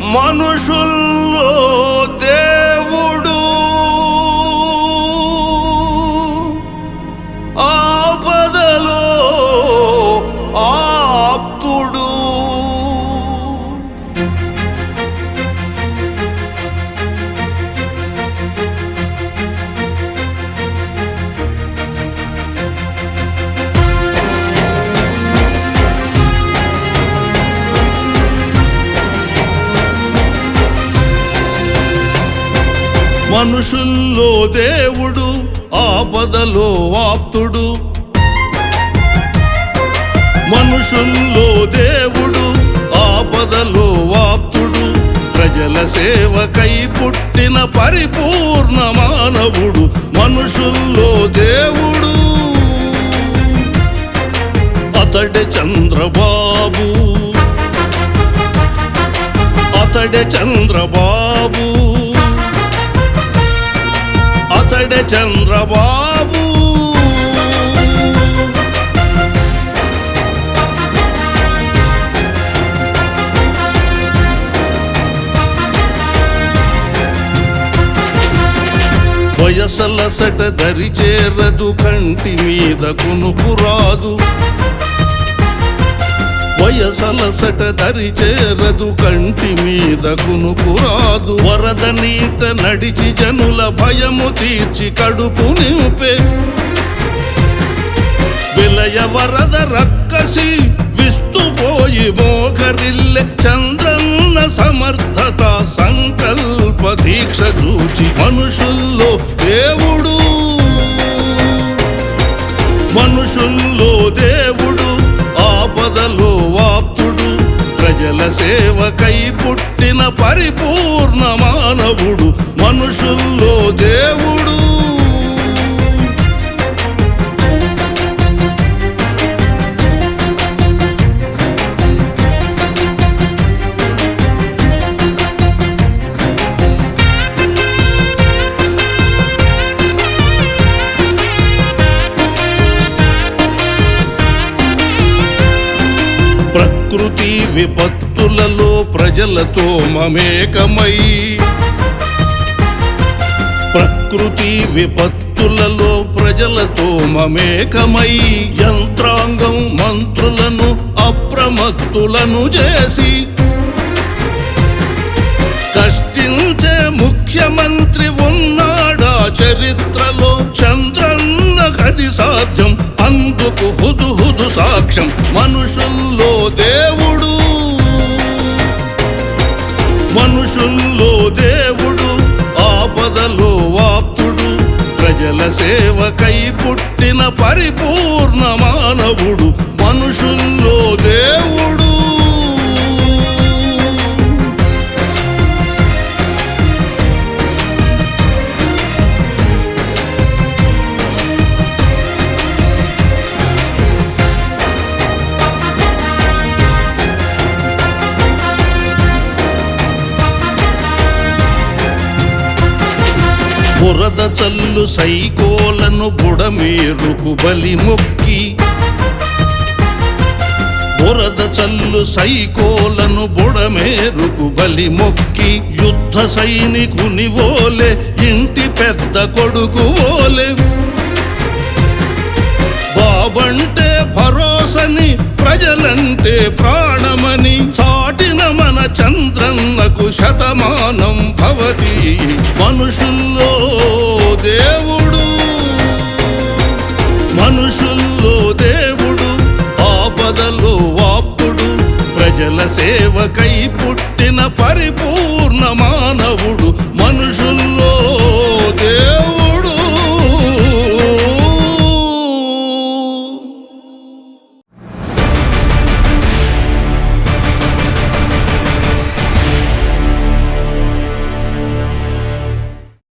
మనుషుల్లో దేవుడు ఆపదలో ఆప్తుడు. మనుషుల్లో దేవుడు ఆపదలో ఆప్తుడు. మనుషుల్లో దేవుడు ఆపదలో ఆప్తుడు. ప్రజల సేవకై పుట్టిన పరిపూర్ణ మానవుడు మనుషుల్లో దేవుడు. అతడే చంద్రబాబు, అతడే చంద్రబాబు, అతడే చంద్రబాబు. వయసలసట దరి చేరదు, కంటి మీద కునుకురాదు. వయసలసట దరి చేరదు, కంటి మీద కునుకురాదు. వరద నీట నడిచి జనుల భయము తీర్చి కడుపు నింపే విలయ వరద రక్కసి విస్తుపోయి మోకరిల్లె చంద్రన్న సమర్థత సంకల్ప దీక్ష చూచి మనుషుల్లో దేవుడు. మనుషుల్లో దేవుడు ఆపదలో ఆప్తుడు. ప్రజల సేవకై పుట్టిన పరిపూర్ణ మానవుడు మనుషుల్లో దేవుడు. ప్రకృతి విపత్తులలో ప్రజలతో మమేకమై, ప్రకృతి విపత్తులలో ప్రజలతో మమేకమై యంత్రాంగం మంత్రులను అప్రమత్తులను చేసి కష్టించే ముఖ్యమంత్రి ఉన్నాడా చరిత్రలో? చంద్రన్న కది సాధ్యం, అందుకు హుదు సాక్ష్యం మనుషుల్లో దేవుడు. మనుషుల్లో దేవుడు ఆపదలో ఆప్తుడు. ప్రజల సేవకై పుట్టిన పరిపూర్ణ మానవుడు మనుషుల్లో దేవుడు. బురద చల్లు సైకోలను బుడమేరుకు బలి మొక్కి, బురద చల్లు సైకోలను బుడమేరుకు బలి మొక్కి యుద్ధ సైనికుని ఓలే ఇంటి పెద్ద కొడుకు ఓలే బాబంటే భరోసని ప్రజలంటే ప్రాణమని చాటిన మన చంద్రన్నకు శతమానం భవతి మనుషుల్లో దేవుడు. మనుషుల్లో దేవుడు ఆపదలో ఆప్తుడు. ప్రజల సేవకై పుట్టిన పరిపూర్ణ